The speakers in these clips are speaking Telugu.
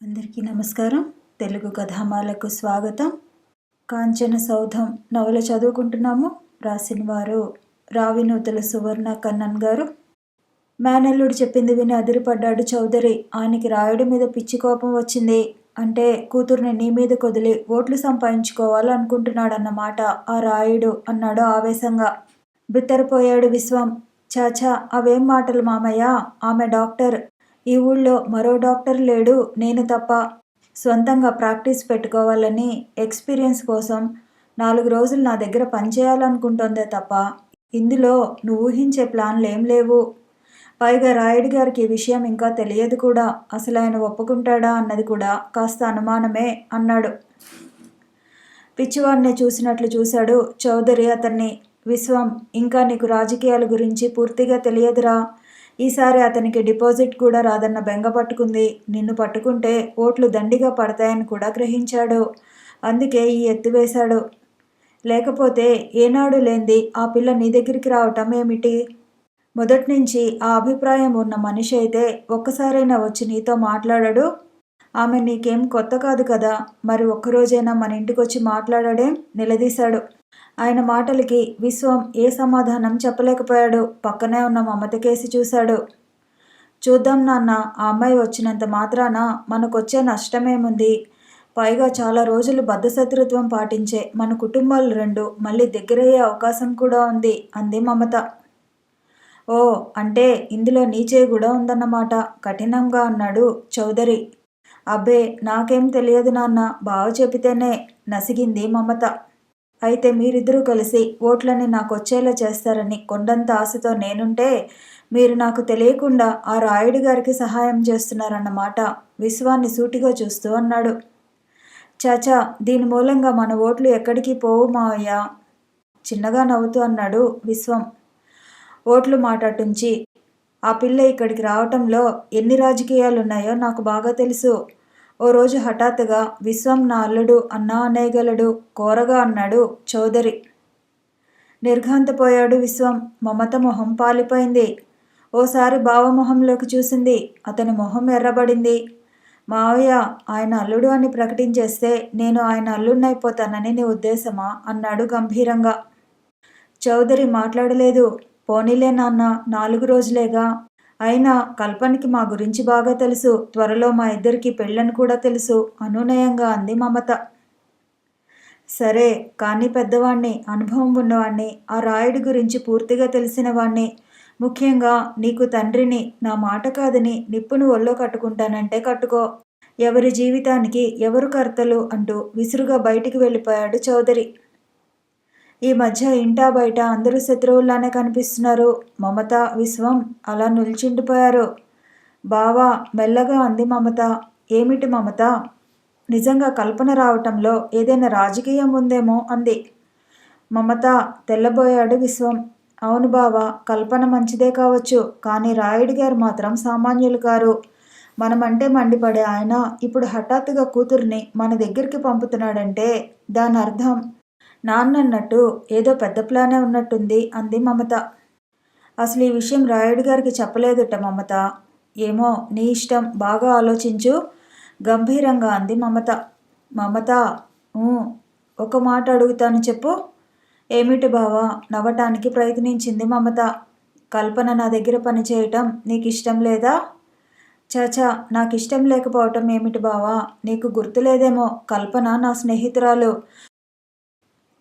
అందరికీ నమస్కారం. తెలుగు కథామాలకు స్వాగతం. కాంచన సౌధం నవల చదువుకుంటున్నాము. రాసిన వారు రావినూతల సువర్ణ కన్నన్ గారు. మేనల్లుడు చెప్పింది విని అదిరిపడ్డాడు చౌదరి. ఆయనకి రాయుడి మీద పిచ్చి కోపం వచ్చింది. అంటే కూతుర్ని నీ మీద కొదిలి ఓట్లు సంపాదించుకోవాలనుకుంటున్నాడన్నమాట ఆ రాయుడు అన్నాడు ఆవేశంగా. బిత్తరపోయాడు విశ్వం. చాచా, అవేం మాటలు మామయ్య, ఆమె డాక్టర్. ఈ ఊళ్ళో మరో డాక్టర్ లేడు, నేను తప్ప. స్వంతంగా ప్రాక్టీస్ పెట్టుకోవాలని ఎక్స్పీరియన్స్ కోసం 4 రోజులు నా దగ్గర పనిచేయాలనుకుంటోందే తప్ప ఇందులో నువ్వు ఊహించే ప్లాన్లు ఏం లేవు. పైగా రాయుడు గారికి ఈ విషయం ఇంకా తెలియదు కూడా. అసలు ఆయన ఒప్పుకుంటాడా అన్నది కూడా కాస్త అనుమానమే అన్నాడు. పిచ్చివాడిని చూసినట్లు చూశాడు చౌదరి అతన్ని. విశ్వం, ఇంకా నీకు రాజకీయాల గురించి పూర్తిగా తెలియదురా. ఈసారి అతనికి డిపాజిట్ కూడా రాదన్న బెంగ పట్టుకుంది. నిన్ను పట్టుకుంటే ఓట్లు దండిగా పడతాయని కూడా గ్రహించాడు. అందుకే ఈ ఎత్తు వేశాడు. లేకపోతే ఏనాడు లేంది ఆ పిల్ల నీ దగ్గరికి రావటం ఏమిటి? మొదటి నుంచి ఆ అభిప్రాయం ఉన్న మనిషి అయితే ఒక్కసారైనా వచ్చి నీతో మాట్లాడాడు. ఆమె నీకేం కొత్త కాదు కదా, మరి ఒక్కరోజైనా మన ఇంటికొచ్చి మాట్లాడాడేం? నిలదీశాడు. ఆయన మాటలకి విశ్వం ఏ సమాధానం చెప్పలేకపోయాడు. పక్కనే ఉన్న మమత కేసి చూశాడు. చూద్దాం నాన్న, ఆ అమ్మాయి వచ్చినంత మాత్రాన మనకొచ్చే నష్టమేముంది? పైగా చాలా రోజులు బద్ధశత్రుత్వం పాటించే మన కుటుంబాలు రెండు మళ్ళీ దగ్గరయ్యే అవకాశం కూడా ఉంది అంది మమత. ఓ, అంటే ఇందులో నీ చేయి కూడా ఉందన్నమాట కఠినంగా అన్నాడు చౌదరి. అబ్బే, నాకేం తెలియదు నాన్న, బావ చెబితేనే నసిగింది మమత. అయితే మీరిద్దరూ కలిసి ఓట్లని నాకు వచ్చేలా చేస్తారని కొండంత ఆశతో నేనుంటే మీరు నాకు తెలియకుండా ఆ రాయుడి గారికి సహాయం చేస్తున్నారన్నమాట విశ్వాన్ని సూటిగా చూస్తూ అన్నాడు. చాచా, దీని మూలంగా మన ఓట్లు ఎక్కడికి పోవు మావయ్య, చిన్నగా నవ్వుతూ అన్నాడు విశ్వం. ఓట్లు మాటటుంచి ఆ పిల్ల ఇక్కడికి రావటంలో ఎన్ని రాజకీయాలున్నాయో నాకు బాగా తెలుసు. ఓ రోజు హఠాత్తుగా విశ్వం నా అల్లుడు అన్నా అనేయగలడు కోరగా అన్నాడు చౌదరి. నిర్ఘాంతపోయాడు విశ్వం. మమత మొహం పాలిపోయింది. ఓసారి బావమొహంలోకి చూసింది. అతని మొహం ఎర్రబడింది. మావయ్య, ఆయన అల్లుడు అని ప్రకటించేస్తే నేను ఆయన అల్లుడినైపోతానని నీ ఉద్దేశమా అన్నాడు గంభీరంగా. చౌదరి మాట్లాడలేదు. పోనీలే నాన్న, 4 రోజులేగా. అయినా కల్పనకి మా గురించి బాగా తెలుసు. త్వరలో మా ఇద్దరికి పెళ్ళని కూడా తెలుసు అనునయంగా అంది మమత. సరే కానీ పెద్దవాణ్ణి, అనుభవం ఉన్నవాణ్ణి, ఆ రాయుడి గురించి పూర్తిగా తెలిసిన వాణ్ణి, ముఖ్యంగా నీకు తండ్రిని, నా మాట కాదని నిప్పును ఒళ్ళో కట్టుకుంటానంటే కట్టుకో. ఎవరి జీవితానికి ఎవరు కర్తలు అంటూ విసురుగా బయటికి వెళ్ళిపోయాడు చౌదరి. ఈ మధ్య ఇంటా బయట అందరూ శత్రువుల్లానే కనిపిస్తున్నారు. మమత, విశ్వం అలా నిల్చుండిపోయారు. బావా, మెల్లగా అంది మమత. ఏమిటి మమత? నిజంగా కల్పన రావటంలో ఏదైనా రాజకీయం ఉందేమో అంది. మమత తెల్లబోయాడు విశ్వం. అవును బావా, కల్పన మంచిదే కావచ్చు, కానీ రాయుడి గారు మాత్రం సామాన్యులు కారు. మనమంటే మండిపడే ఆయన ఇప్పుడు హఠాత్తుగా కూతుర్ని మన దగ్గరికి పంపుతున్నాడంటే దాని అర్థం నాన్నన్నట్టు ఏదో పెద్ద ప్లానే ఉన్నట్టుంది అంది మమత. అసలు ఈ విషయం రాయుడు గారికి చెప్పలేదుట మమత. ఏమో, నీ ఇష్టం, బాగా ఆలోచించు గంభీరంగా అంది మమత. మమత, ఒక మాట అడుగుతాను చెప్పు. ఏమిటి బావా? నవ్వటానికి ప్రయత్నించింది మమత. కల్పన నా దగ్గర పని చేయటం నీకు ఇష్టం లేదా? చాచా, నాకు ఇష్టం లేకపోవటం ఏమిటి బావా? నీకు గుర్తులేదేమో, కల్పన నా స్నేహితురాలు.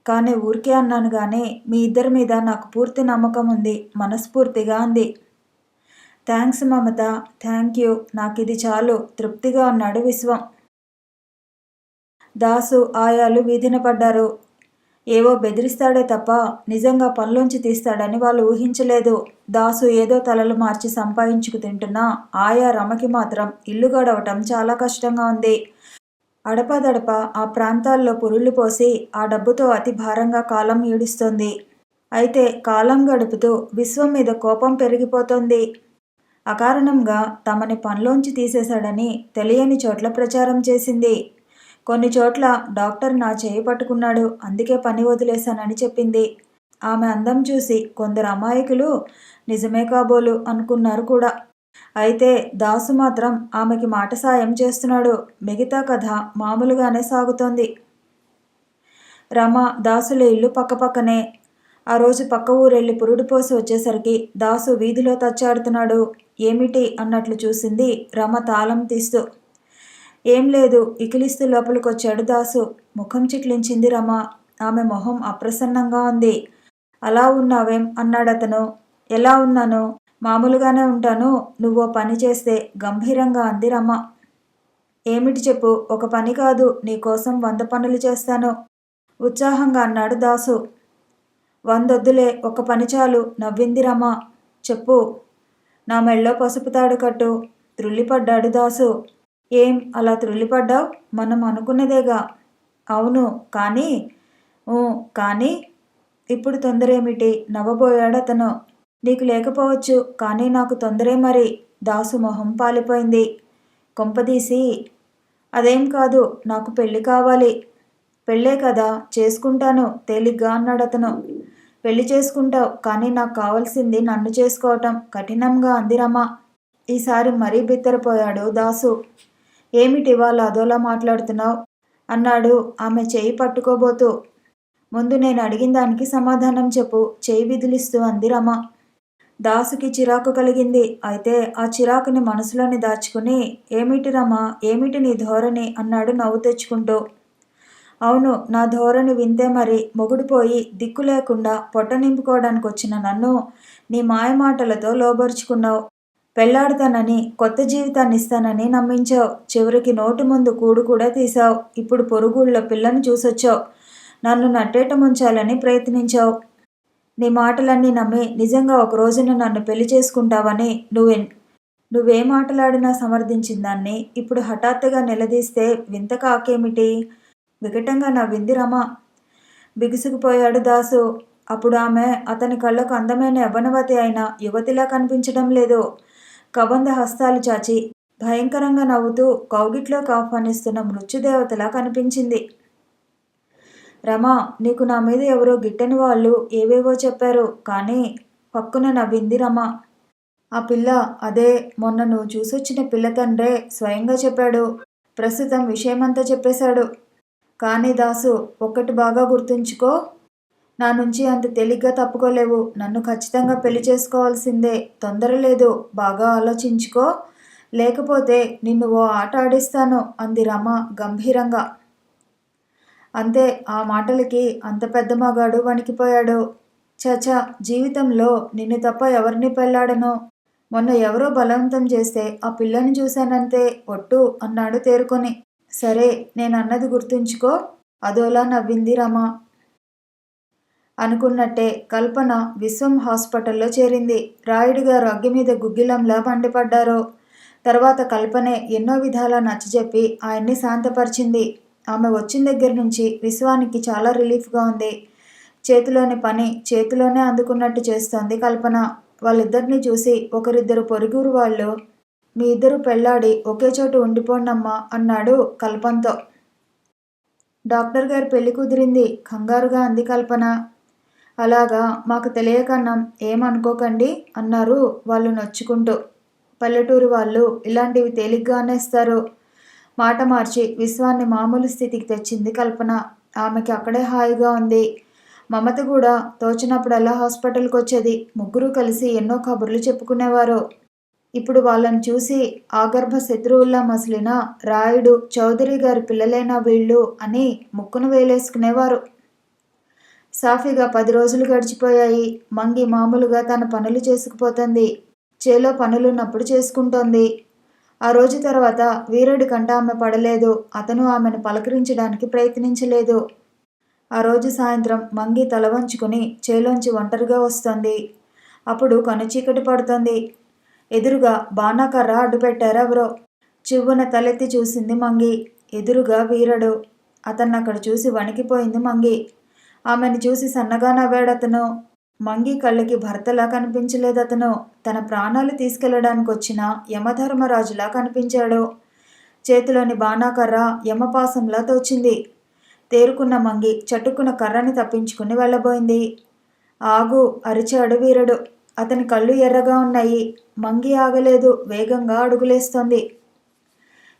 కానీ ఊరికే అన్నాను గానీ మీ ఇద్దరి మీద నాకు పూర్తి నమ్మకం ఉంది మనస్ఫూర్తిగా అంది. థ్యాంక్స్ మమత, థ్యాంక్ యూ, నాకు ఇది చాలు తృప్తిగా అన్నాడు విశ్వం. దాసు, ఆయాలు వీధిన పడ్డారు. ఏవో బెదిరిస్తాడే తప్ప నిజంగా పనిలోంచి తీస్తాడని వాళ్ళు ఊహించలేదు. దాసు ఏదో తలలు మార్చి సంపాదించుకు తింటున్నా ఆయా రమకి మాత్రం ఇల్లు గడవటం చాలా కష్టంగా ఉంది. అడపాదడప ఆ ప్రాంతాల్లో పురుళ్ళు పోసి ఆ డబ్బుతో అతి భారంగా కాలం ఈడుస్తోంది. అయితే కాలం గడుపుతూ విశ్వం మీద కోపం పెరిగిపోతోంది. అకారణంగా తమని పనిలోంచి తీసేశాడని తెలియని చోట్ల ప్రచారం చేసింది. కొన్ని చోట్ల డాక్టర్ నా చేయి పట్టుకున్నాడు, అందుకే పని వదిలేశానని చెప్పింది. ఆమె అందం చూసి కొందరు అమాయకులు నిజమే కాబోలు అనుకున్నారు కూడా. అయితే దాసు మాత్రం ఆమెకి మాట సాయం చేస్తున్నాడు. మిగతా కథ మామూలుగానే సాగుతోంది. రమ, దాసుల ఇల్లు పక్కపక్కనే. ఆ రోజు పక్క ఊరెళ్ళి పురుడు పోసి వచ్చేసరికి దాసు వీధిలో తచ్చాడుతున్నాడు. ఏమిటి అన్నట్లు చూసింది రమ తాళం తీస్తూ. ఏం లేదు ఇకిలిస్తూ లోపలికొచ్చాడు దాసు. ముఖం చిట్లించింది రమ. ఆమె మొహం అప్రసన్నంగా ఉంది. అలా ఉన్నావేం అన్నాడతను. ఎలా ఉన్నాను? మామూలుగానే ఉంటాను. నువ్వో పని చేస్తే గంభీరంగా అంది రమ. ఏమిటి చెప్పు. ఒక పని కాదు, నీకోసం 100 పనులు చేస్తాను ఉత్సాహంగా అన్నాడు దాసు. 100 ఒక పని చాలు నవ్వింది రమ. చెప్పు. నా మెళ్ళో పసుపు తాడు కట్టు త్రుళ్ళిపడ్డాడు దాసు. ఏం అలా త్రుళ్ళిపడ్డావు? మనం అనుకున్నదేగా. అవును కానీ. కానీ ఇప్పుడు తొందరేమిటి నవ్వబోయాడు అతను. నీకు లేకపోవచ్చు కానీ నాకు తొందరే మరి. దాసు మొహం పాలిపోయింది. కొంపదీసి అదేం కాదు, నాకు పెళ్ళి కావాలి. పెళ్ళే కదా, చేసుకుంటాను తేలిగ్గా అన్నాడతను. పెళ్లి చేసుకుంటావు కానీ నాకు కావాల్సింది నన్ను చేసుకోవటం కఠినంగా అంది రమ. ఈసారి మరీ బిత్తరపోయాడు దాసు. ఏమిటి ఇవాళ అదోలా మాట్లాడుతున్నావు అన్నాడు ఆమె చేయి పట్టుకోబోతూ. ముందు నేను అడిగిన దానికి సమాధానం చెప్పు చేయి విదిలిస్తూ అంది రమ. దాసుకి చిరాకు కలిగింది. అయితే ఆ చిరాకుని మనసులోని దాచుకుని ఏమిటి రమ, ఏమిటి నీ ధోరణి అన్నాడు నవ్వు తెచ్చుకుంటూ. అవును, నా ధోరణి వింతే మరి. మొగుడు పోయి దిక్కు లేకుండా పొట్ట నింపుకోవడానికి వచ్చిన నన్ను నీ మాయమాటలతో లోబరుచుకున్నావు. పెళ్లాడుతానని, కొత్త జీవితాన్ని ఇస్తానని నమ్మించావు. చివరికి నోటి ముందు కూడు కూడా తీసావు. ఇప్పుడు పొరుగుళ్ళో పిల్లని చూసొచ్చావు. నన్ను నట్టేట ముంచాలని ప్రయత్నించావు. నీ మాటలన్నీ నమ్మి నిజంగా ఒక రోజున నన్ను పెళ్లి చేసుకుంటావని నువ్వే మాటలాడినా సమర్థించిన దాన్ని ఇప్పుడు హఠాత్తుగా నిలదీస్తే వింత కాకేమిటి? వికటంగా నవ్వింది రమ. బిగుసుకుపోయాడు దాసు. అప్పుడు ఆమె అతని కళ్ళకు అందమైన యవ్వనవతి అయిన యువతిలా కనిపించడం లేదు. కబంధ హస్తాలు చాచి భయంకరంగా నవ్వుతూ కౌగిట్లోకి ఆహ్వానిస్తున్న మృత్యుదేవతలా కనిపించింది. రమ, నీకు నా మీద ఎవరో గిట్టని వాళ్ళు ఏవేవో చెప్పారు కానీ పక్కున నవ్వింది రమ. ఆ పిల్ల అదే మొన్న నువ్వు చూసొచ్చిన పిల్ల తండ్రే స్వయంగా చెప్పాడు. ప్రస్తుతం విషయమంతా చెప్పేశాడు. కానీ దాసు, ఒక్కటి బాగా గుర్తుంచుకో. నా నుంచి అంత తేలిగ్గా తప్పుకోలేవు. నన్ను ఖచ్చితంగా పెళ్లి చేసుకోవాల్సిందే. తొందర లేదు. బాగా ఆలోచించుకో. లేకపోతే నిన్ను ఓ ఆట ఆడిస్తాను అంది రమ గంభీరంగా. అంతే. ఆ మాటలకి అంత పెద్ద మగాడు వణికిపోయాడు. చచా, జీవితంలో నిన్ను తప్ప ఎవరిని పెళ్లాడను. మొన్న ఎవరో బలవంతం చేస్తే ఆ పిల్లని చూశానంతే ఒట్టు అన్నాడు తేరుకొని. సరే, నేనన్నది గుర్తుంచుకో. అదోలా నవ్వింది రమ. అనుకున్నట్టే కల్పన విశ్వం హాస్పిటల్లో చేరింది. రాయుడు గారు అగ్గి మీద గుగ్గిలంలా మండిపడ్డారు. తర్వాత కల్పనే ఎన్నో విధాలా నచ్చజెప్పి ఆయన్ని శాంతపరిచింది. ఆమె వచ్చిన దగ్గర నుంచి విశ్వానికి చాలా రిలీఫ్గా ఉంది. చేతిలోని పని చేతిలోనే అందుకున్నట్టు చేస్తోంది కల్పన. వాళ్ళిద్దరినీ చూసి ఒకరిద్దరు పొరుగురు వాళ్ళు, మీ ఇద్దరు పెళ్లాడి ఒకే చోటు ఉండిపోండమ్మా అన్నాడు కల్పనతో. డాక్టర్ గారి పెళ్లి కుదిరింది కంగారుగా అంది కల్పన. అలాగా, మాకు తెలియకన్నాం, ఏమనుకోకండి అన్నారు వాళ్ళు నొచ్చుకుంటూ. పల్లెటూరు వాళ్ళు ఇలాంటివి తేలిగ్గా అనేస్తారు. మాట మార్చి విశ్వాన్ని మామూలు స్థితికి తెచ్చింది కల్పన. ఆమెకి అక్కడే హాయిగా ఉంది. మమత కూడా తోచినప్పుడల్లా హాస్పిటల్కి వచ్చేది. ముగ్గురు కలిసి ఎన్నో కబుర్లు చెప్పుకునేవారు. ఇప్పుడు వాళ్ళని చూసి ఆగర్భ శత్రువుల్లా మసిలిన రాయుడు, చౌదరి గారి పిల్లలేనా వీళ్ళు అని ముక్కును వేలేసుకునేవారు. సాఫీగా 10 రోజులు గడిచిపోయాయి. మంగి మామూలుగా తన పనులు చేసుకుపోతుంది. చేలో పనులున్నప్పుడు చేసుకుంటోంది. ఆ రోజు తర్వాత వీరుడి కంట ఆమె పడలేదు. అతను ఆమెను పలకరించడానికి ప్రయత్నించలేదు. ఆ రోజు సాయంత్రం మంగి తల వంచుకుని చేలోంచి ఒంటరిగా వస్తోంది. అప్పుడు కనుచీకటి పడుతోంది. ఎదురుగా బాణాకర్ర అడ్డుపెట్టారెవరో. చివ్వున తలెత్తి చూసింది మంగి. ఎదురుగా వీరుడు. అతన్నక్కడ చూసి వణికిపోయింది మంగి. ఆమెను చూసి సన్నగా నవ్వాడతను. మంగి కళ్ళకి భర్తలా కనిపించలేదతను. తన ప్రాణాలు తీసుకెళ్లడానికి వచ్చిన యమధర్మరాజులా కనిపించాడు. చేతిలోని బాణాకర్ర యమపాసంలా తోచింది. తేరుకున్న మంగి చటుక్కున కర్రని తప్పించుకుని వెళ్ళబోయింది. ఆగు అరిచాడు వీరుడు. అతని కళ్ళు ఎర్రగా ఉన్నాయి. మంగి ఆగలేదు. వేగంగా అడుగులేస్తోంది.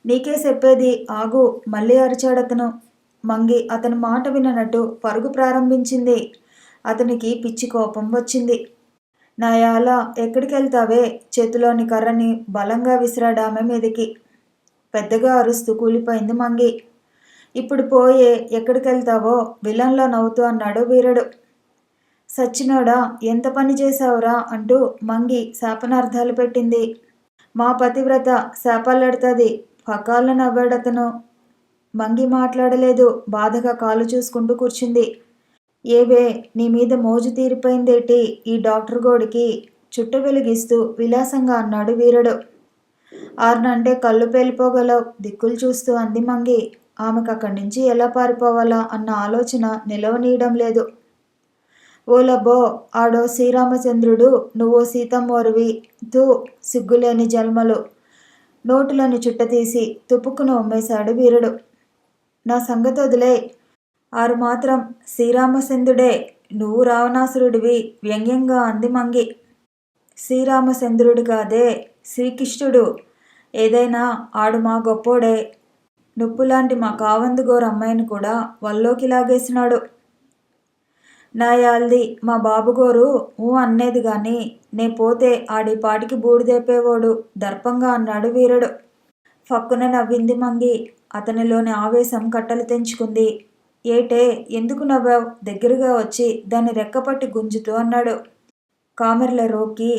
నీకే చెప్పేది ఆగు మళ్ళీ అరిచాడతను. మంగి అతని మాట విననట్టు పరుగు ప్రారంభించింది. అతనికి పిచ్చి కోపం వచ్చింది. నాయాల ఎక్కడికెళ్తావే? చేతిలోని కర్రని బలంగా విసిరాడామె మీదికి. పెద్దగా అరుస్తూ కూలిపోయింది మంగి. ఇప్పుడు పోయే ఎక్కడికెళ్తావో విలన్లో నవ్వుతూ అన్నాడు వీరుడు. సచ్చినోడా ఎంత పని చేశావురా అంటూ మంగి శాపనార్థాలు పెట్టింది. మా పతివ్రత శాపాలెడతది పకాల నవ్వాడతను. మంగి మాట్లాడలేదు. బాధగా కాలు చూసుకుంటూ కూర్చుంది. ఏవే నీ మీద మోజు తీరిపోయిందేటి ఈ డాక్టర్ గోడికి? చుట్ట వెలిగిస్తూ విలాసంగా అన్నాడు వీరుడు. ఆర్నంటే కళ్ళు పేలిపోగలవు దిక్కులు చూస్తూ అంది మంగి. ఆమెకు అక్కడి నుంచి ఎలా పారిపోవాలా అన్న ఆలోచన నిలవనీయడం లేదు. ఓలబ్బో ఆడో శ్రీరామచంద్రుడు నువ్వో సీతమ్మోరివి. తూ సిగ్గులేని జన్మలు. నోటులోని చుట్ట తీసి తుప్పుకుని ఉమ్మేశాడు వీరుడు. నా సంగతి వదిలే. ఆరు మాత్రం శ్రీరామచంద్రుడే నువ్వు రావణాసురుడివి వ్యంగ్యంగా అంది మంగి. శ్రీరామచంద్రుడు కాదే శ్రీకృష్ణుడు. ఏదైనా ఆడు మా గొప్పోడే. నుప్పులాంటి మా కావందుగోరు అమ్మాయిని కూడా వల్లోకి లాగేసినాడు. నాయాల్ది మా బాబుగోరు అనేది గాని నే పోతే ఆడి పాటికి బూడిదేపేవాడు దర్పంగా అన్నాడు వీరుడు. ఫక్కున నవ్వింది మంగి. అతనిలోని ఆవేశం కట్టలు తెంచుకుంది. ఏటే ఎందుకు నవ్వావు? దగ్గరగా వచ్చి దాన్ని రెక్కపట్టి గుంజుతూ అన్నాడు. కామెర్ల రోకి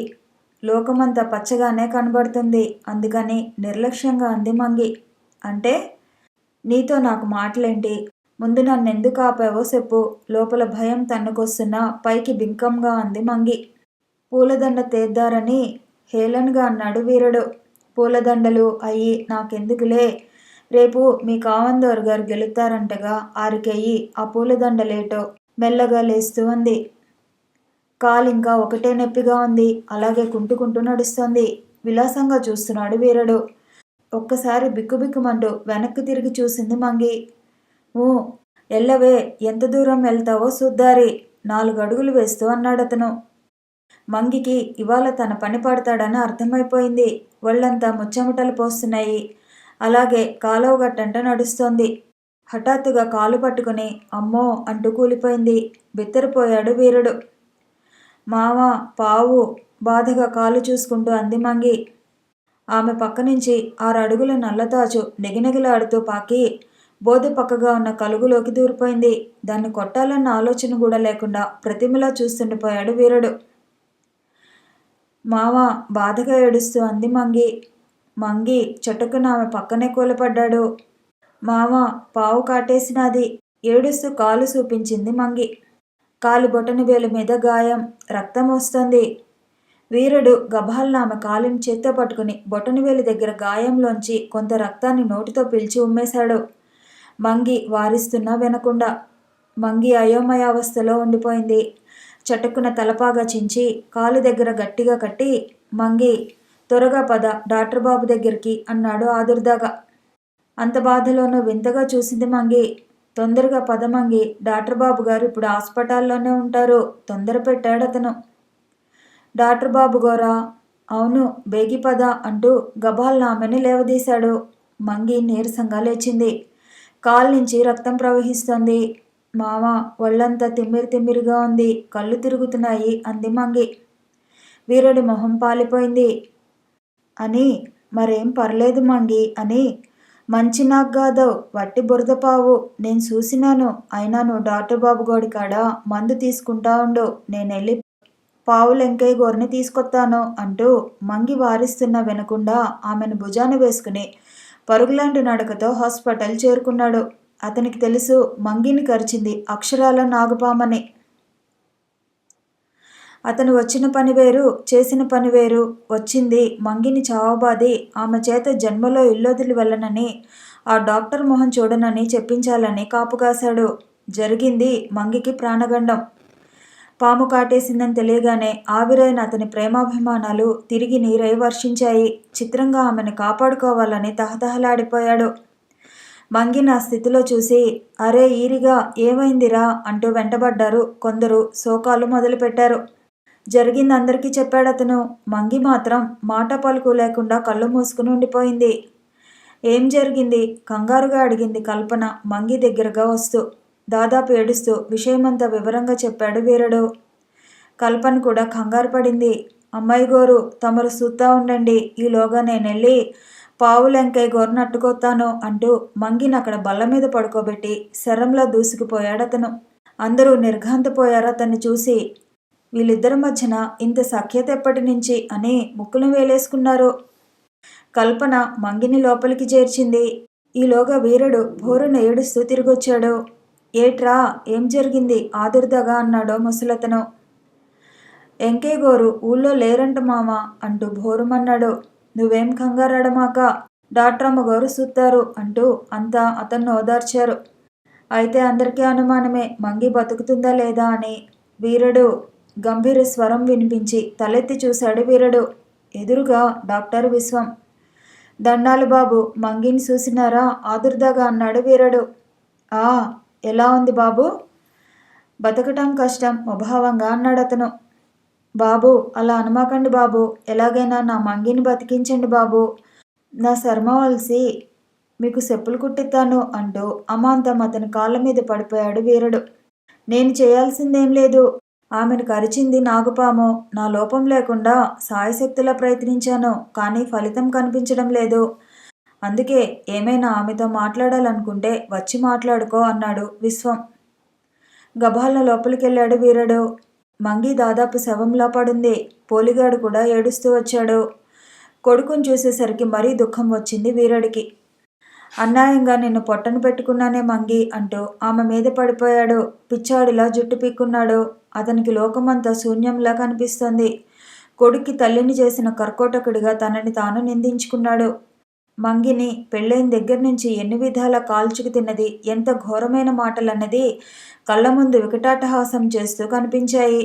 లోకమంతా పచ్చగానే కనబడుతుంది అందుకని నిర్లక్ష్యంగా అంది మంగి. అంటే నీతో నాకు మాటలేంటి? ముందు నన్నెందుకు ఆపావో చెప్పు. లోపల భయం తన్నుకొస్తున్నా పైకి బింకంగా అంది మంగి. పూలదండ తేద్దారని హేళనగా అన్నాడు వీరుడు. పూలదండలు అయ్యి నాకెందుకులే. రేపు మీ కావందోరు గారు గెలుతారంటగా ఆరికెయ్యి ఆ పూలదండలేటో మెల్లగా లేస్తూ అంది. కాలింకా ఒకటే నొప్పిగా ఉంది. అలాగే కుంటుకుంటూ నడుస్తోంది. విలాసంగా చూస్తున్నాడు వీరుడు. ఒక్కసారి బిక్కుబిక్కుమంటూ వెనక్కి తిరిగి చూసింది మంగి. ఎల్లవే ఎంత దూరం వెళ్తావో చూద్దారి 4 అడుగులు వేస్తూ అన్నాడతను. మంగికి ఇవాళ తన పని పడతాడని అర్థమైపోయింది. ఒళ్ళంతా ముచ్చెమటలు పోస్తున్నాయి. అలాగే కాలువ గట్టంట నడుస్తోంది. హఠాత్తుగా కాలు పట్టుకుని అమ్మో అంటూ కూలిపోయింది. బిత్తరపోయాడు వీరుడు. మామ పావు బాధగా కాలు చూసుకుంటూ అంది మంగి. ఆమె పక్క నుంచి 6 అడుగుల నల్లతాచు నెగినెగిలాడుతూ పాకి బోధి పక్కగా ఉన్న కలుగులోకి దూరిపోయింది. దాన్ని కొట్టాలన్న ఆలోచన కూడా లేకుండా ప్రతిమలా చూస్తుండిపోయాడు వీరుడు. మామ బాధగా ఏడుస్తూ అంది మంగి. మంగి చటుక్కున ఆమె పక్కనే కూలపడ్డాడు. మామ పావు కాటేసినది. ఏడుస్తూ కాలు చూపించింది మంగి. కాలి బొటన వేలు మీద గాయం. రక్తం వస్తోంది. వీరుడు గభాల్న ఆమె కాలిని చేత్తో పట్టుకుని బొటనవేలి దగ్గర గాయంలోంచి కొంత రక్తాన్ని నోటితో పీల్చి ఉమ్మేశాడు. మంగి వారిస్తున్నా వినకుండా. మంగి అయోమయావస్థలో ఉండిపోయింది. చటుక్కున తలపాగా చించి కాలు దగ్గర గట్టిగా కట్టి మంగి త్వరగా పద డాక్టర్ బాబు దగ్గరికి అన్నాడు ఆదుర్దాగా. అంత బాధలోనూ వింతగా చూసింది మంగి. తొందరగా పద మంగి, డాక్టర్ బాబు గారు ఇప్పుడు హాస్పిటల్లోనే ఉంటారు తొందర పెట్టాడతను. డాక్టర్ బాబు గోరా? అవును బేగి పద అంటూ గబాల్న ఆమెని లేవదీశాడు. మంగి నీరసంగా లేచింది. కాలు నుంచి రక్తం ప్రవహిస్తోంది. మామ ఒళ్ళంతా తిమ్మిరిగా ఉంది. కళ్ళు తిరుగుతున్నాయి అంది మంగి. వీరుడి మొహం పాలిపోయింది. అని మరేం పర్లేదు మంగి అని మంచి నాకు కాదవు వట్టి బురదపావు నేను చూసినాను. అయినా నువ్వు డాక్టర్ బాబు గోడి కాడ మందు తీసుకుంటా ఉండు. నేనెళ్ళి పావులెంకయ్య గోరిని తీసుకొస్తాను అంటూ మంగి వారిస్తున్నా వినకుండా ఆమెను భుజాన వేసుకుని పరుగులాంటి నడకతో హాస్పిటల్ చేరుకున్నాడు. అతనికి తెలుసు మంగిని కరిచింది అక్షరాల నాగుపామని. అతను వచ్చిన పని వేరు, చేసిన పని వేరు. వచ్చింది మంగిని చావబాది ఆమె చేత జన్మలో ఇల్లొదిలి వెళ్ళనని, ఆ డాక్టర్ మొహం చూడనని చెప్పించాలని కాపుకాశాడు. జరిగింది మంగికి ప్రాణగండం. పాము కాటేసిందని తెలియగానే ఆవిరైన అతని ప్రేమాభిమానాలు తిరిగి నీరై వర్షించాయి. చిత్రంగా ఆమెను కాపాడుకోవాలని తహతహలాడిపోయాడు. మంగి నా స్థితిలో చూసి అరే ఈరిగా ఏమైందిరా అంటూ వెంటబడ్డారు కొందరు. శోకాలు మొదలుపెట్టారు. జరిగింది అందరికీ చెప్పాడతను. మంగి మాత్రం మాట పలుకు లేకుండా కళ్ళు మూసుకుని ఉండిపోయింది. ఏం జరిగింది? కంగారుగా అడిగింది కల్పన మంగి దగ్గరగా వస్తూ. దాదాపు ఏడుస్తూ విషయమంతా వివరంగా చెప్పాడు వీరుడు. కల్పన కూడా కంగారు పడింది. అమ్మాయి గోరు, తమరు సూత్తా ఉండండి, ఈలోగా నేనెళ్ళి పావులెంకాయ గోరును అట్టుకొత్తాను అంటూ మంగిని అక్కడ బల్ల మీద పడుకోబెట్టి శరంలా దూసుకుపోయాడతను. అందరూ నిర్ఘాంతపోయారు అతన్ని చూసి. వీళ్ళిద్దరి మధ్యన ఇంత సఖ్యత ఎప్పటి నుంచి అని ముక్కును వేలేసుకున్నారు. కల్పన మంగిని లోపలికి చేర్చింది. ఈలోగా వీరుడు భోరున ఏడుస్తూ తిరిగొచ్చాడు. ఏట్రా, ఏం జరిగింది ఆదుర్దాగా అన్నాడో ముసలతను. ఎంకే గోరు ఊళ్ళో లేరంట మామ అంటూ భోరుమన్నాడు. నువ్వేం కంగారడమాక, డాక్టర్ అమ్మగారు సూత్తారు అంటూ అంతా అతన్ని ఓదార్చారు. అయితే అందరికీ అనుమానమే మంగి బతుకుతుందా లేదా అని. వీరుడు గంభీర స్వరం వినిపించి తలెత్తి చూశాడు వీరుడు. ఎదురుగా డాక్టర్ విశ్వం. దండాలు బాబు, మంగిని చూసినారా ఆదుర్దాగా అన్నాడు వీరుడు. ఆ, ఎలా ఉంది బాబు? బతకటం కష్టం ముభావంగా అన్నాడతను. బాబు, అలా అనమాకండి బాబు, ఎలాగైనా నా మంగిని బతికించండి బాబు, నా శర్మ వలిసి మీకు చెప్పులు కుట్టిస్తాను అంటూ అమాంతం అతని కాళ్ళ మీద పడిపోయాడు వీరుడు. నేను చేయాల్సిందేం లేదు, ఆమెను కరిచింది నాగుపాము. నా లోపం లేకుండా సాయశక్తిలా ప్రయత్నించాను, కానీ ఫలితం కనిపించడం లేదు. అందుకే ఏమైనా ఆమెతో మాట్లాడాలనుకుంటే వచ్చి మాట్లాడుకో అన్నాడు విశ్వం. గభాల లోపలికెళ్ళాడు వీరుడు. మంగి దాదాపు శవంలా పడుంది. పోలిగాడు కూడా ఏడుస్తూ వచ్చాడు. కొడుకుని చూసేసరికి మరీ దుఃఖం వచ్చింది వీరుడికి. అన్యాయంగా నిన్ను పొట్టను పెట్టుకున్నానే మంగి అంటూ ఆమె మీద పడిపోయాడు. పిచ్చాడిలా జుట్టు పీక్కున్నాడు. అతనికి లోకమంతా శూన్యంలా కనిపిస్తోంది. కొడుక్కి తల్లిని చేసిన కర్కోటకుడిగా తనని తాను నిందించుకున్నాడు. మంగిని పెళ్ళైన దగ్గర నుంచి ఎన్ని విధాలా కాల్చుకు తిన్నది, ఎంత ఘోరమైన మాటలన్నది కళ్ళ ముందు వికటాటహాసం చేస్తూ కనిపించాయి.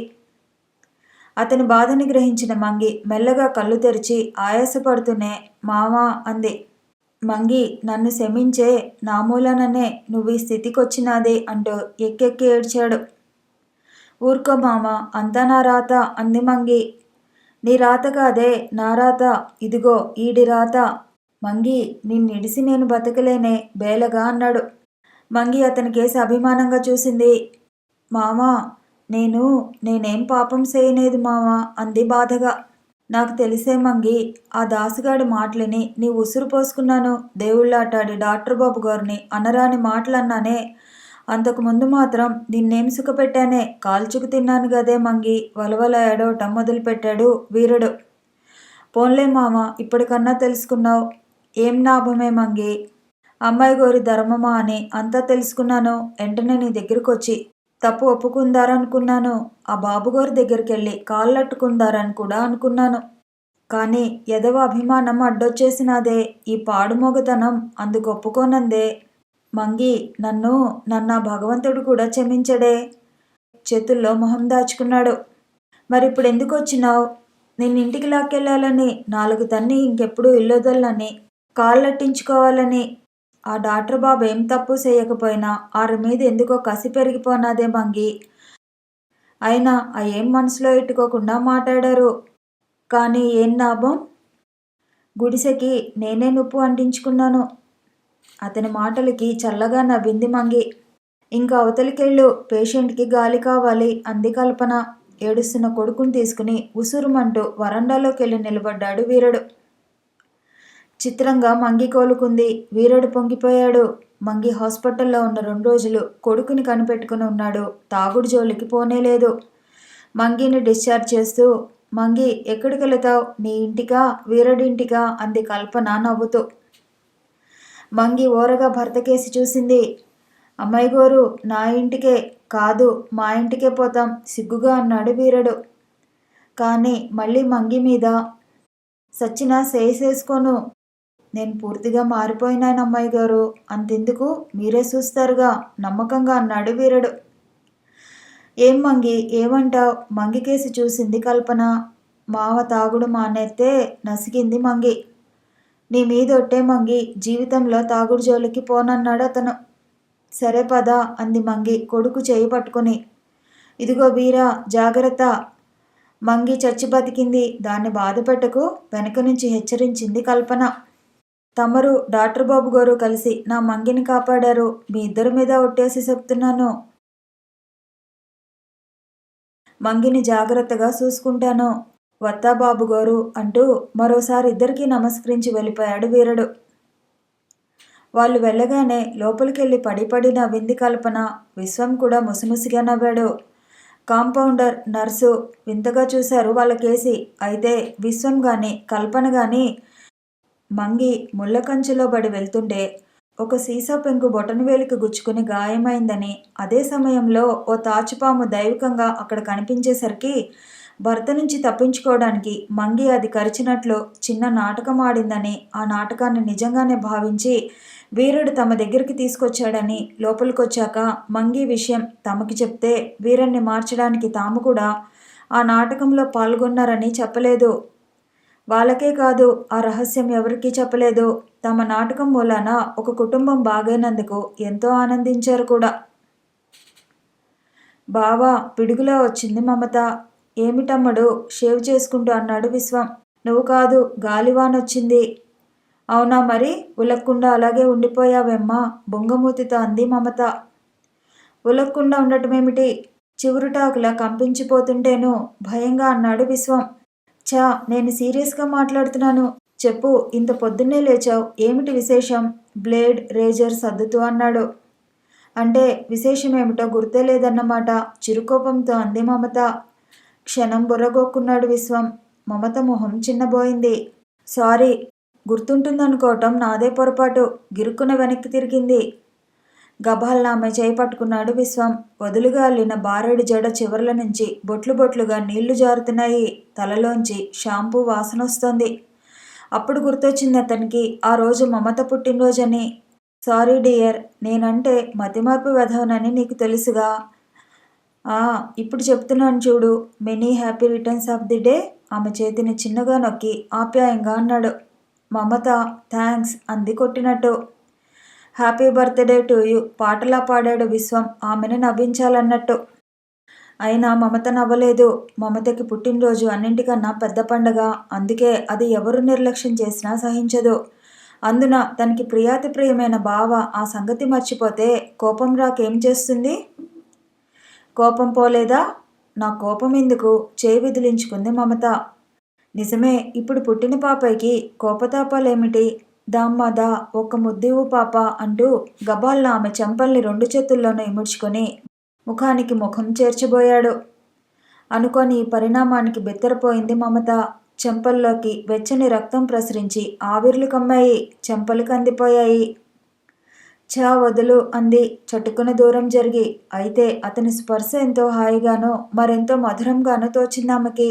అతని బాధని గ్రహించిన మంగి మెల్లగా కళ్ళు తెరిచి ఆయాసపడుతూనే మామా అంది. మంగి, నన్ను క్షమించే, నా మూలననే నువ్వు ఈ స్థితికొచ్చినాది అంటూ ఎక్కెక్కి ఏడ్చాడు. ఊరుకో మామ, అంతా నా రాత అంది మంగి. నీ రాత కాదే, నా రాత, ఇదిగో ఈడి రాత. మంగి, నిన్నిడిసి నేను బతకలేనే బేలగా అన్నాడు. మంగి అతని కేసి అభిమానంగా చూసింది. మామా, నేనేం పాపం చేయలేదు మామా అంది బాధగా. నాకు తెలిసే మంగి, ఆ దాసుగాడి మాటలని నీ ఉసురు పోసుకున్నాను. దేవుళ్ళాటాడి డాక్టర్ బాబు గారిని అనరాని మాటలన్నానే. అంతకుముందు మాత్రం నిన్నేం సుఖపెట్టానే, కాల్చుకు తిన్నాను గదే మంగి వలవల ఏడవటం మొదలుపెట్టాడు వీరుడు. పోన్లే మామ, ఇప్పటికన్నా తెలుసుకున్నావు. ఏం లాభమే మంగి, అమ్మాయి గోరి ధర్మమా అని అంతా తెలుసుకున్నాను. వెంటనే నీ దగ్గరకు వచ్చి తప్పు ఒప్పుకుందారనుకున్నాను. ఆ బాబుగారి దగ్గరికి వెళ్ళి కాళ్ళట్టుకుందారని కూడా అనుకున్నాను. కానీ ఎదవ అభిమానం అడ్డొచ్చేసినాదే, ఈ పాడుమొగతనం అందుకు ఒప్పుకోనందే. మంగి, నన్ను భగవంతుడు కూడా క్షమించడే. చేతుల్లో మొహం దాచుకున్నాడు. మరిప్పుడు ఎందుకు వచ్చినావు? నిన్నింటికి లాక్కెళ్ళాలని, 4 తన్ని ఇంకెప్పుడు ఇల్లొదలని, కాళ్ళట్టించుకోవాలని. ఆ డాక్టర్ బాబు ఏం తప్పు చేయకపోయినా ఆరి మీద ఎందుకో కసి పెరిగిపోనాదే మంగి. అయినా ఆ ఏం మనసులో ఎట్టుకోకుండా మాట్లాడారు. కానీ ఏం లాభం? గుడిసెకి నేనే నుప్పు అంటించుకున్నాను. అతని మాటలకి చల్లగా నవ్వింది మంగి. ఇంకా అవతలికెళ్ళు, పేషెంట్కి గాలి కావాలి అంది కల్పన. ఏడుస్తున్న కొడుకుని తీసుకుని ఉసురుమంటూ వరండాలోకెళ్ళి నిలబడ్డాడు వీరుడు. చిత్రంగా మంగి కోలుకుంది. వీరుడు పొంగిపోయాడు. మంగి హాస్పిటల్లో ఉన్న 2 రోజులు కొడుకుని కనిపెట్టుకుని ఉన్నాడు. తాగుడు జోలికి పోనేలేదు. మంగిని డిశ్చార్జ్ చేస్తూ, మంగి ఎక్కడికి వెళతావు? నీ ఇంటికా వీరుడింటికా అంది కల్పన నవ్వుతూ. మంగి ఓరగా భర్త కేసి చూసింది. అమ్మాయి గోరు, నా ఇంటికే కాదు, మా ఇంటికే పోతాం సిగ్గుగా అన్నాడు వీరుడు. కానీ మళ్ళీ మంగి మీద సచ్చినా సేసుకోను. నేను పూర్తిగా మారిపోయినాను అమ్మాయి గారు, అంతెందుకు మీరే చూస్తారుగా నమ్మకంగా అన్నాడు వీరుడు. ఏం మంగి, ఏమంటావు? మంగి కేసి చూసింది కల్పన. మావ తాగుడు మానేస్తే నసిగింది మంగి. నీ మీదొట్టే మంగి, జీవితంలో తాగుడు జోలికి పోనన్నాడు అతను. సరే పద అంది మంగి కొడుకు చేయి పట్టుకుని. ఇదిగో వీరా, జాగ్రత్త. మంగి చచ్చి బతికింది, దాన్ని బాధపెట్టకు వెనక నుంచి హెచ్చరించింది కల్పన. తమరు డాక్టర్ బాబు గారు కలిసి నా మంగిని కాపాడారు. మీ ఇద్దరి మీద ఒట్టేసి చెప్తున్నాను. మంగిని జాగ్రత్తగా చూసుకుంటాను. వత్తా బాబు గారు అంటూ మరోసారి ఇద్దరికీ నమస్కరించి వెళ్ళిపోయాడు వీరుడు. వాళ్ళు వెళ్ళగానే లోపలికెళ్ళి పడి నవ్వింది కల్పన. విశ్వం కూడా ముసిముసిగా నవ్వాడు. కాంపౌండర్, నర్సు వింతగా చూశారు వాళ్ళకేసి. అయితే విశ్వం గాని కల్పన గాని మంగి ముళ్ళకంచెలో పడి వెళ్తుంటే ఒక సీసా పెంకు బొటనవేలికి గుచ్చుకుని గాయమైందని, అదే సమయంలో ఓ తాచుపాము దైవికంగా అక్కడ కనిపించేసరికి భర్త నుంచి తప్పించుకోవడానికి మంగి అది కరిచినట్లు చిన్న నాటకం ఆడిందని, ఆ నాటకాన్ని నిజంగానే భావించి వీరుడు తమ దగ్గరికి తీసుకొచ్చాడని, లోపలికొచ్చాక మంగి విషయం తమకి చెప్తే వీరుణ్ణి మార్చడానికి తాము కూడా ఆ నాటకంలో పాల్గొన్నారని చెప్పలేదు. వాళ్ళకే కాదు, ఆ రహస్యం ఎవరికీ చెప్పలేదు. తమ నాటకం మూలాన ఒక కుటుంబం బాగైనందుకు ఎంతో ఆనందించారు కూడా. బావా పిడుగులా వచ్చింది మమత. ఏమిటమ్మడు షేవ్ చేసుకుంటూ అన్నాడు విశ్వం. నువ్వు కాదు, గాలివానొచ్చింది. అవునా మరి, ఉలక్కుండా అలాగే ఉండిపోయావెమ్మా బొంగమూతితో అంది మమత. ఉలక్కుండా ఉండటమేమిటి, చివురుటాకులా కంపించిపోతుంటేను భయంగా అన్నాడు విశ్వం. చా, నేను సీరియస్గా మాట్లాడుతున్నాను. చెప్పు, ఇంత పొద్దున్నే లేచావు, ఏమిటి విశేషం? బ్లేడ్ రేజర్ సర్దుతూ అన్నాడు. అంటే విశేషమేమిటో గుర్తే లేదన్నమాట, చిరుకోపంతో అంది మమత. క్షణం బుర్రగొక్కున్నాడు విశ్వం. మమత మొహం చిన్నబోయింది. సారీ, గుర్తుంటుందనుకోవటం నాదే పొరపాటు. గిరుక్కున వెనక్కి తిరిగింది. గబాల్న ఆమె చేయి పట్టుకున్నాడు విశ్వం. వదులుగా అల్లిన బారెడు జడ చివర్ల నుంచి బొట్లు బొట్లుగా నీళ్లు జారుతున్నాయి. తలలోంచి షాంపూ వాసనొస్తోంది. అప్పుడు గుర్తొచ్చింది అతనికి ఆ రోజు మమత పుట్టినరోజని. సారీ డియర్, నేనంటే మతిమరుపు వెధవనని నీకు తెలుసుగా. ఇప్పుడు చెప్తున్నాను చూడు. Many happy returns of the day. ఆమె చేతిని చిన్నగా నొక్కి ఆప్యాయంగా అన్నాడు. మమత థ్యాంక్స్ అంది కొట్టినట్టు. హ్యాపీ బర్త్డే టు యూ పాటలా పాడాడు విశ్వం ఆమెను నవ్వించాలన్నట్టు. అయినా మమత నవ్వలేదు. మమతకి పుట్టినరోజు అన్నింటికన్నా పెద్ద పండగ. అందుకే అది ఎవరు నిర్లక్ష్యం చేసినా సహించదు. అందున తనకి ప్రియాతి ప్రియమైన బావ ఆ సంగతి మర్చిపోతే కోపం రాకేం చేస్తుంది? కోపం పోలేదా? నా కోపం ఎందుకు? చేయి విదిలించుకుంది మమత. నిజమే, ఇప్పుడు పుట్టిన పాపయ్యకి కోపతాపాలేమిటి? దామ్మదా ఒక్క ముద్దివు పాప అంటూ గబాల్న ఆమె చెంపల్ని 2 చేతుల్లోనూ ఇముడ్చుకొని ముఖానికి ముఖం చేర్చబోయాడు. అనుకోని ఈ పరిణామానికి బెత్తరపోయింది మమత. చెంపల్లోకి వెచ్చని రక్తం ప్రసరించి ఆవిర్లు కమ్మాయి. చెంపలు కందిపోయాయి. చా వదులు అంది చటుకున దూరం జరిగి. అయితే అతని స్పర్శ ఎంతో హాయిగానో మరెంతో మధురంగానో తోచింది ఆమెకి.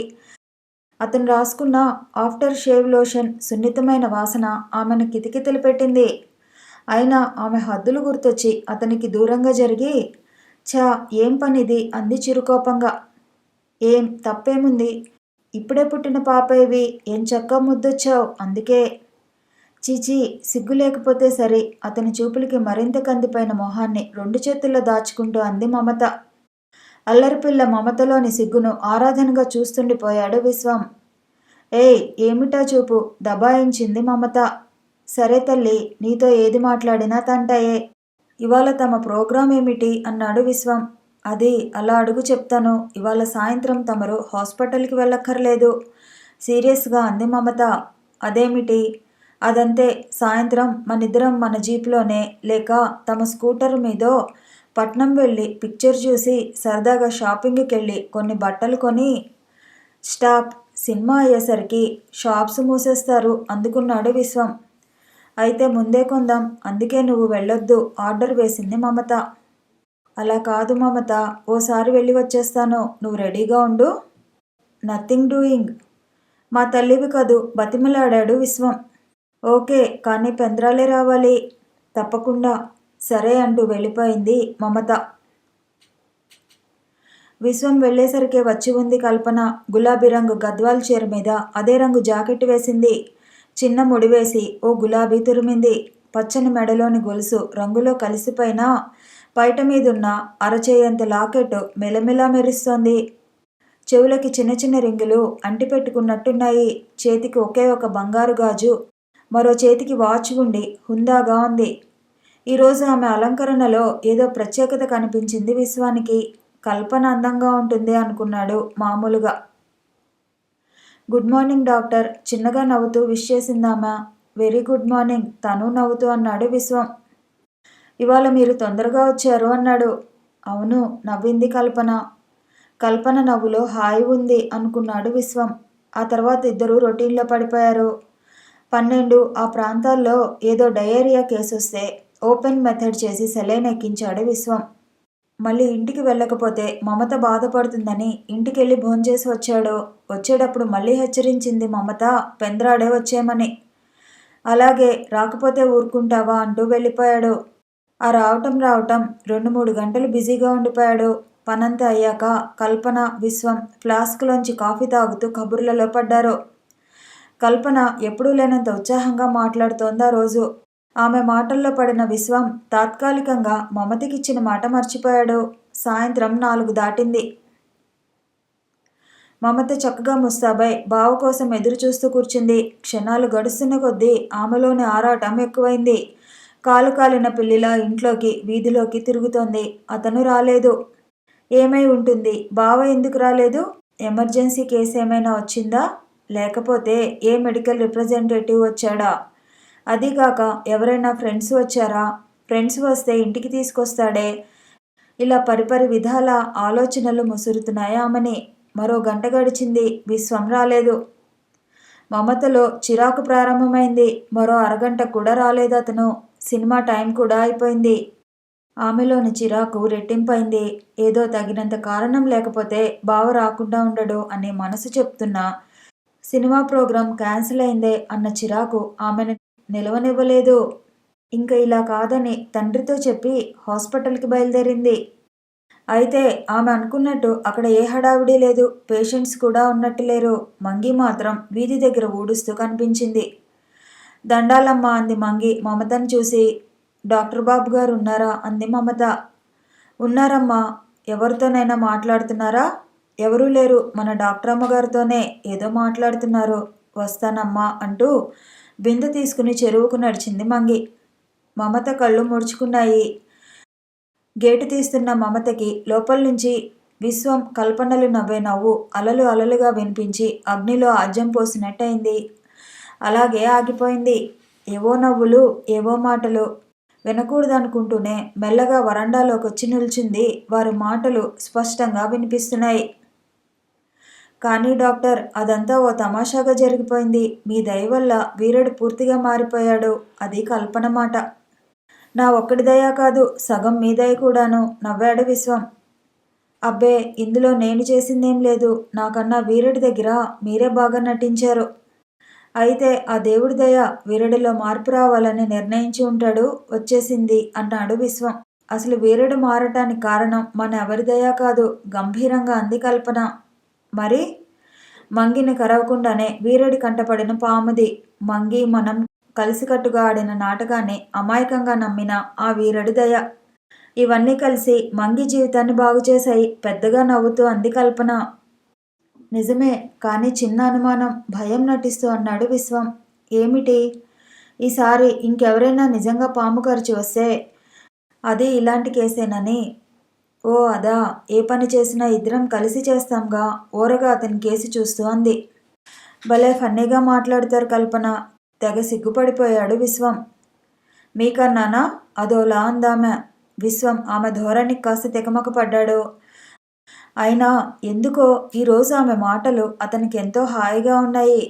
అతను రాసుకున్న ఆఫ్టర్ షేవ్ లోషన్ సున్నితమైన వాసన ఆమెను కితకితలు పెట్టింది. అయినా ఆమె హద్దులు గుర్తొచ్చి అతనికి దూరంగా జరిగి, చా ఏం పనిది అంది చిరుకోపంగా. ఏం తప్పేముంది? ఇప్పుడే పుట్టిన పాపేవి, ఏం చక్కా ముద్దొచ్చావు, అందుకే. చీచీ, సిగ్గు లేకపోతే సరే. అతని చూపులకి మరింత కందిపోయిన మొహాన్ని 2 చేతుల్లో దాచుకుంటూ అంది మమత. అల్లరిపిల్ల మమతలోని సిగ్గును ఆరాధనగా చూస్తుండిపోయాడు విశ్వం. ఏయ్, ఏమిటా చూపు? దబాయించింది మమత. సరే తల్లి, నీతో ఏది మాట్లాడినా తంటాయే. ఇవాళ తమ ప్రోగ్రాం ఏమిటి అన్నాడు విశ్వం. అది అలా అడుగు చెప్తాను. ఇవాళ సాయంత్రం తమరు హాస్పిటల్కి వెళ్ళక్కర్లేదు సీరియస్గా అంది మమత. అదేమిటి? అదంతే, సాయంత్రం మనిద్దరం మన జీప్లోనే లేక తమ స్కూటర్ మీదో పట్నం వెళ్ళి పిక్చర్ చూసి సరదాగా షాపింగ్కి వెళ్ళి కొన్ని బట్టలు కొని. స్టాప్, సినిమా అయ్యేసరికి షాప్స్ మూసేస్తారు అందుకున్నాడు విశ్వం. అయితే ముందే కొందాం, అందుకే నువ్వు వెళ్ళొద్దు ఆర్డర్ వేసింది మమత. అలా కాదు మమత, ఓసారి వెళ్ళి వచ్చేస్తాను, నువ్వు రెడీగా ఉండు. Nothing doing. మా తల్లివి కదూ బతిమలాడాడు విశ్వం. ఓకే, కానీ పెంద్రాలే రావాలి. తప్పకుండా. సరే అంటూ వెళ్ళిపోయింది మమత. విశ్వం వెళ్ళేసరికే వచ్చి ఉంది కల్పన. గులాబీ రంగు గద్వాల్ చీర మీద అదే రంగు జాకెట్ వేసింది. చిన్న ముడివేసి ఓ గులాబీ తురిమింది. పచ్చని మెడలోని గొలుసు రంగులో కలిసిపోయినా పైట మీదున్న అరచేయంత లాకెట్ మెలమెలా మెరుస్తోంది. చెవులకి చిన్న చిన్న రింగులు అంటిపెట్టుకున్నట్టున్నాయి. చేతికి ఒకే ఒక బంగారు గాజు, మరో చేతికి వాచ్ ఉండి హుందాగా ఉంది. ఈరోజు ఆమె అలంకరణలో ఏదో ప్రత్యేకత కనిపించింది విశ్వానికి. కల్పన అందంగా ఉంటుంది అనుకున్నాడు మామూలుగా. గుడ్ మార్నింగ్ డాక్టర్, చిన్నగా నవ్వుతూ విష్ చేసిందామె. వెరీ గుడ్ మార్నింగ్, తను నవ్వుతూ అన్నాడు విశ్వం. ఇవాళ మీరు తొందరగా వచ్చారు అన్నాడు. అవును, నవ్వింది కల్పన. కల్పన నవ్వులో హాయి ఉంది అనుకున్నాడు విశ్వం. ఆ తర్వాత ఇద్దరూ రొటీన్లో పడిపోయారు. 12 ఆ ప్రాంతాల్లో ఏదో డయేరియా కేసొస్తే ఓపెన్ మెథడ్ చేసి సెలైన్ ఎక్కించాడు విశ్వం. మళ్ళీ ఇంటికి వెళ్ళకపోతే మమత బాధపడుతుందని ఇంటికెళ్ళి భోంచేసి వచ్చాడు. వచ్చేటప్పుడు మళ్ళీ హెచ్చరించింది మమత పెందరాడే వచ్చేయమని. అలాగే, రాకపోతే ఊరుకుంటావా అంటూ వెళ్ళిపోయాడు. ఆ రావటం 2-3 గంటలు బిజీగా ఉండిపోయాడు. పనంతా అయ్యాక కల్పన, విశ్వం ఫ్లాస్క్లోంచి కాఫీ తాగుతూ కబుర్లలో పడ్డారు. కల్పన ఎప్పుడూ లేనంత ఉత్సాహంగా మాట్లాడుతోంది ఆ రోజు. ఆమె మాటల్లో పడిన విశ్వం తాత్కాలికంగా మమతకిచ్చిన మాట మర్చిపోయాడు. సాయంత్రం 4 దాటింది. మమత చక్కగా ముస్తాబై బావ కోసం ఎదురు చూస్తూ కూర్చుంది. క్షణాలు గడుస్తున్న కొద్దీ ఆమెలోని ఆరాటం ఎక్కువైంది. కాలు కాలిన పిల్లిలా ఇంట్లోకి వీధిలోకి తిరుగుతోంది. అతను రాలేదు. ఏమై ఉంటుంది? బావ ఎందుకు రాలేదు? ఎమర్జెన్సీ కేసు ఏమైనా వచ్చిందా? లేకపోతే ఏ మెడికల్ రిప్రజెంటేటివ్ వచ్చాడా? అదీకాక ఎవరైనా ఫ్రెండ్స్ వచ్చారా? ఫ్రెండ్స్ వస్తే ఇంటికి తీసుకొస్తాడే? ఇలా పరిపరి విధాల ఆలోచనలు ముసురుతున్నాయి ఆమెని. మరో గంట గడిచింది. విశ్వం రాలేదు. మమతలో చిరాకు ప్రారంభమైంది. మరో అరగంట కూడా రాలేదు అతను. సినిమా టైం కూడా అయిపోయింది. ఆమెలోని చిరాకు రెట్టింపైంది. ఏదో తగినంత కారణం లేకపోతే బావ రాకుండా ఉండడు అని మనసు చెప్తున్నా సినిమా ప్రోగ్రాం క్యాన్సిల్ అయిందే అన్న చిరాకు ఆమెను నిలవనివ్వలేదు. ఇంక ఇలా కాదని తండ్రితో చెప్పి హాస్పిటల్కి బయలుదేరింది. అయితే ఆమె అనుకున్నట్టు అక్కడ ఏ హడావిడి లేదు. పేషెంట్స్ కూడా ఉన్నట్టు లేరు. మంగి మాత్రం వీధి దగ్గర ఊడుస్తూ కనిపించింది. దండాలమ్మ అంది మంగి మమతను చూసి. డాక్టర్ బాబు గారు ఉన్నారా అంది మమత. ఉన్నారమ్మా. ఎవరితోనైనా మాట్లాడుతున్నారా? ఎవరూ లేరు, మన డాక్టర్ అమ్మగారితోనే ఏదో మాట్లాడుతున్నారు. వస్తానమ్మా అంటూ బిందె తీసుకుని చెరువుకు నడిచింది మంగి. మమత కళ్ళు ముడుచుకున్నాయి. గేటు తీస్తున్న మమతకి లోపల నుంచి విశ్వం కల్పనలు నవ్వే నవ్వు అలలు అలలుగా వినిపించి అగ్నిలో ఆజ్యం పోసినట్టయింది. అలాగే ఆగిపోయింది. ఏవో నవ్వులు, ఏవో మాటలు. వినకూడదనుకుంటూనే మెల్లగా వరండాలోకొచ్చి నిల్చుంది. వారి మాటలు స్పష్టంగా వినిపిస్తున్నాయి. కానీ డాక్టర్, అదంతా ఓ తమాషాగా జరిగిపోయింది. మీ దయ వల్ల వీరుడు పూర్తిగా మారిపోయాడు. అది కల్పన మాట. నా ఒక్కడి దయ కాదు, సగం మీ దయ కూడాను నవ్వాడు విశ్వం. అబ్బే, ఇందులో నేను చేసిందేం లేదు. నాకన్నా వీరుడి దగ్గర మీరే బాగా నటించారు. అయితే ఆ దేవుడి దయ వీరుడిలో మార్పు రావాలని నిర్ణయించి ఉంటాడు. వచ్చేసింది అన్నాడు విశ్వం. అసలు వీరుడు మారటానికి కారణం మన ఎవరి దయ కాదు, గంభీరంగా అంది కల్పన. మరి? మంగిని కరవకుండానే వీరుడి కంటపడిన పాముది. మంగి మనం కలిసికట్టుగా ఆడిన నాటకాన్ని అమాయకంగా నమ్మిన ఆ వీరుడి దయ. ఇవన్నీ కలిసి మంగి జీవితాన్ని బాగుచేశాయి. పెద్దగా నవ్వుతూ అంది కల్పన. నిజమే, కానీ చిన్న అనుమానం, భయం నటిస్తూ అన్నాడు విశ్వం. ఏమిటి? ఈసారి ఇంకెవరైనా నిజంగా పాము కరిచి వస్తే అది ఇలాంటి కేసేనని. ఓ అదా, ఏ పని చేసినా ఇద్దరం కలిసి చేస్తాంగా ఓరగా అతని కేసి చూస్తూ అంది. భలే ఫన్నీగా మాట్లాడతారు కల్పన. తెగ సిగ్గుపడిపోయాడు విశ్వం. మీకన్నానా? అదోలా అందామె. విశ్వం ఆమె ధోరణికి కాస్త తికమక పడ్డాడు. అయినా ఎందుకో ఈరోజు ఆమె మాటలు అతనికి ఎంతో హాయిగా ఉన్నాయి.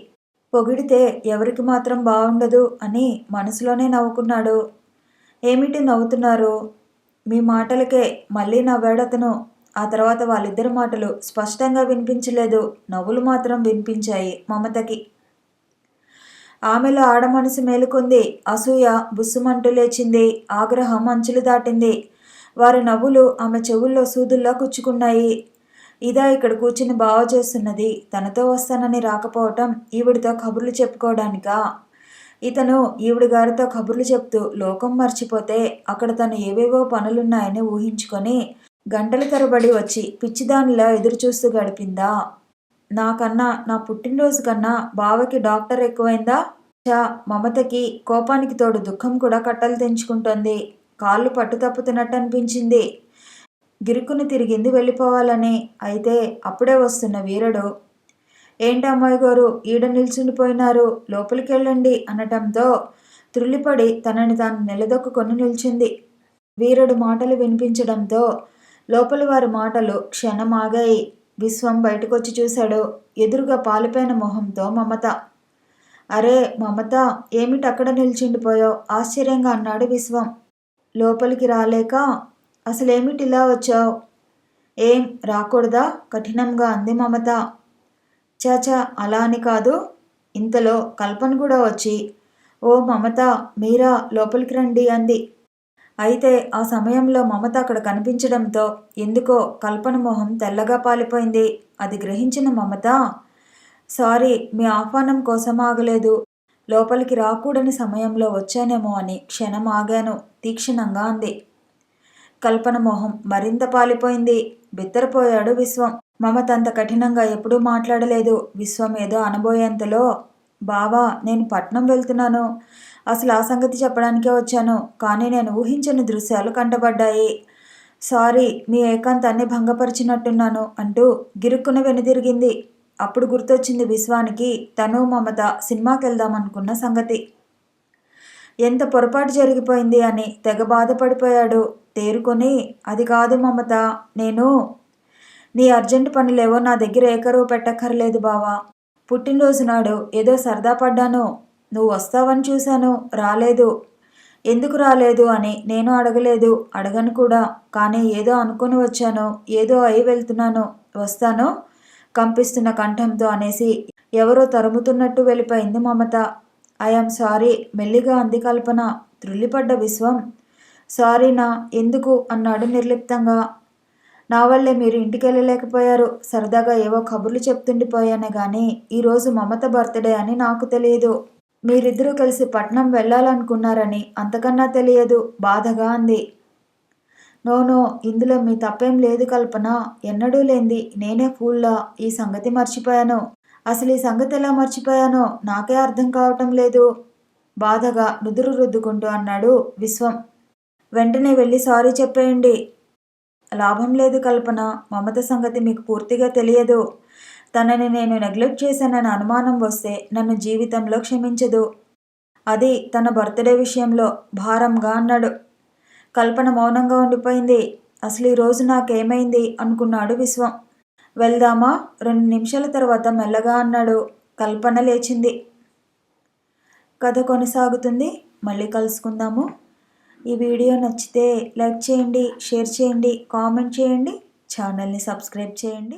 పొగిడితే ఎవరికి మాత్రం బాగుండదు అని మనసులోనే నవ్వుకున్నాడు. ఏమిటి నవ్వుతున్నారు? మీ మాటలకే మళ్ళీ నవ్వాడతను. ఆ తర్వాత వాళ్ళిద్దరి మాటలు స్పష్టంగా వినిపించలేదు. నవ్వులు మాత్రం వినిపించాయి మమతకి. ఆమెలో ఆడమనసు మేలుకుంది. అసూయ బుస్సుమంటూ లేచింది. ఆగ్రహం అంచులు దాటింది. వారి నవ్వులు ఆమె చెవుల్లో సూదుల్లా కుచ్చుకున్నాయి. ఇదా ఇక్కడ కూర్చుని బావ చేస్తున్నది? తనతో వస్తానని రాకపోవటం ఈవిడితో కబుర్లు చెప్పుకోవడానికా? ఇతను ఈవిడి గారితో కబుర్లు చెప్తూ లోకం మర్చిపోతే అక్కడ తను ఏవేవో పనులున్నాయని ఊహించుకొని గంటల తరబడి వచ్చి పిచ్చిదానిలా ఎదురుచూస్తూ గడిపిందా? నాకన్నా నా పుట్టినరోజు కన్నా బావకి డాక్టర్ ఎక్కువైందా? చ మమతకి కోపానికి తోడు దుఃఖం కూడా కట్టలు తెంచుకుంటోంది. కాళ్ళు పట్టు తప్పుతున్నట్టు అనిపించింది. గిరుక్కుని తిరిగింది వెళ్ళిపోవాలని. అయితే అప్పుడే వస్తున్న వీరుడు, ఏంటి అమ్మాయి గారు ఈడ నిల్చుండిపోయినారు, లోపలికెళ్ళండి అనటంతో త్రుళ్ళిపడి తనని తాను నిలదొక్కుకొని నిల్చుంది. వీరుడు మాటలు వినిపించడంతో లోపలి వారి మాటలు క్షణం ఆగాయి. విశ్వం బయటకొచ్చి చూశాడు. ఎదురుగా పాలిపోయిన మొహంతో మమత. అరే మమత, ఏమిటక్కడ నిల్చుండిపోయావు ఆశ్చర్యంగా అన్నాడు విశ్వం. లోపలికి రాలేక, అసలేమిటిలా వచ్చావు? ఏం రాకూడదా కఠినంగా అంది మమత. చాచా అలా అని కాదు. ఇంతలో కల్పన కూడా వచ్చి, ఓ మమత మీరా లోపలికి రండి అంది. అయితే ఆ సమయంలో మమత అక్కడ కనిపించడంతో ఎందుకో కల్పన మొహం తెల్లగా పాలిపోయింది. అది గ్రహించిన మమత, సారీ మీ ఆహ్వానం కోసం ఆగలేదు, లోపలికి రాకూడని సమయంలో వచ్చానేమో అని క్షణం ఆగాను తీక్షణంగా అంది. కల్పన మొహం మరింత పాలిపోయింది. బిత్తరపోయాడు విశ్వం. మమత అంత కఠినంగా ఎప్పుడూ మాట్లాడలేదు. విశ్వం ఏదో అనబోయేంతలో, బావా నేను పట్నం వెళ్తున్నాను, అసలు ఆ సంగతి చెప్పడానికే వచ్చాను, కానీ నేను ఊహించని దృశ్యాలు కంటపడ్డాయి, సారీ మీ ఏకాంతాన్ని భంగపరిచినట్టున్నాను అంటూ గిరుక్కున వెనుదిరిగింది. అప్పుడు గుర్తొచ్చింది విశ్వానికి తను మమత సినిమాకి వెళ్దామనుకున్న సంగతి. ఎంత పొరపాటు జరిగిపోయింది అని తెగ బాధపడిపోయాడు. తేరుకొని, అది కాదు మమత, నేను నీ అర్జెంటు పనులేవో నా దగ్గర ఏకరువు పెట్టక్కర్లేదు బావా. పుట్టినరోజు నాడు ఏదో సరదా పడ్డాను, నువ్వు వస్తావని చూశాను, రాలేదు. ఎందుకు రాలేదు అని నేను అడగలేదు, అడగను కూడా. కానీ ఏదో అనుకుని వచ్చాను, ఏదో అయి వెళ్తున్నాను, వస్తాను కంపిస్తున్న కంఠంతో అనేసి ఎవరో తరుముతున్నట్టు వెళ్ళిపోయింది మమత. ఐఆమ్ సారీ మెల్లిగా అంది కల్పన. త్రుళ్ళిపడ్డ విశ్వం, సారీనా ఎందుకు అన్నాడు నిర్లిప్తంగా. నా వల్లే మీరు ఇంటికి వెళ్ళలేకపోయారు, సరదాగా ఏవో కబుర్లు చెప్తుండిపోయానే గాని ఈరోజు మమత బర్త్డే అని నాకు తెలియదు. మీరిద్దరూ కలిసి పట్నం వెళ్ళాలనుకున్నారని అంతకన్నా తెలియదు బాధగా అంది. నోనో ఇందులో మీ తప్పేం లేదు కల్పన, ఎన్నడూ లేంది నేనే ఫూల్లా ఈ సంగతి మర్చిపోయాను. అసలు ఈ సంగతి ఎలా మర్చిపోయానో నాకే అర్థం కావటం లేదు బాధగా నుదురు రుద్దుకుంటూ అన్నాడు విశ్వం. వెంటనే వెళ్ళి సారీ చెప్పేయండి. లాభం లేదు కల్పన, మమత సంగతి మీకు పూర్తిగా తెలియదు. తనని నేను నెగ్లెక్ట్ చేశానని అనుమానం వస్తే నన్ను జీవితంలో క్షమించదు. అది తన బర్త్డే విషయంలో భారంగా అన్నాడు. కల్పన మౌనంగా ఉండిపోయింది. అసలు ఈరోజు నాకేమైంది అనుకున్నాడు విశ్వం. వెళ్దామా 2 నిమిషాల తర్వాత మెల్లగా అన్నాడు. కల్పన లేచింది. కథ కొనసాగుతుంది. మళ్ళీ కలుసుకుందాము. ఈ వీడియో నచ్చితే లైక్ చేయండి, షేర్ చేయండి, కామెంట్ చేయండి, ఛానల్ని సబ్స్క్రైబ్ చేయండి.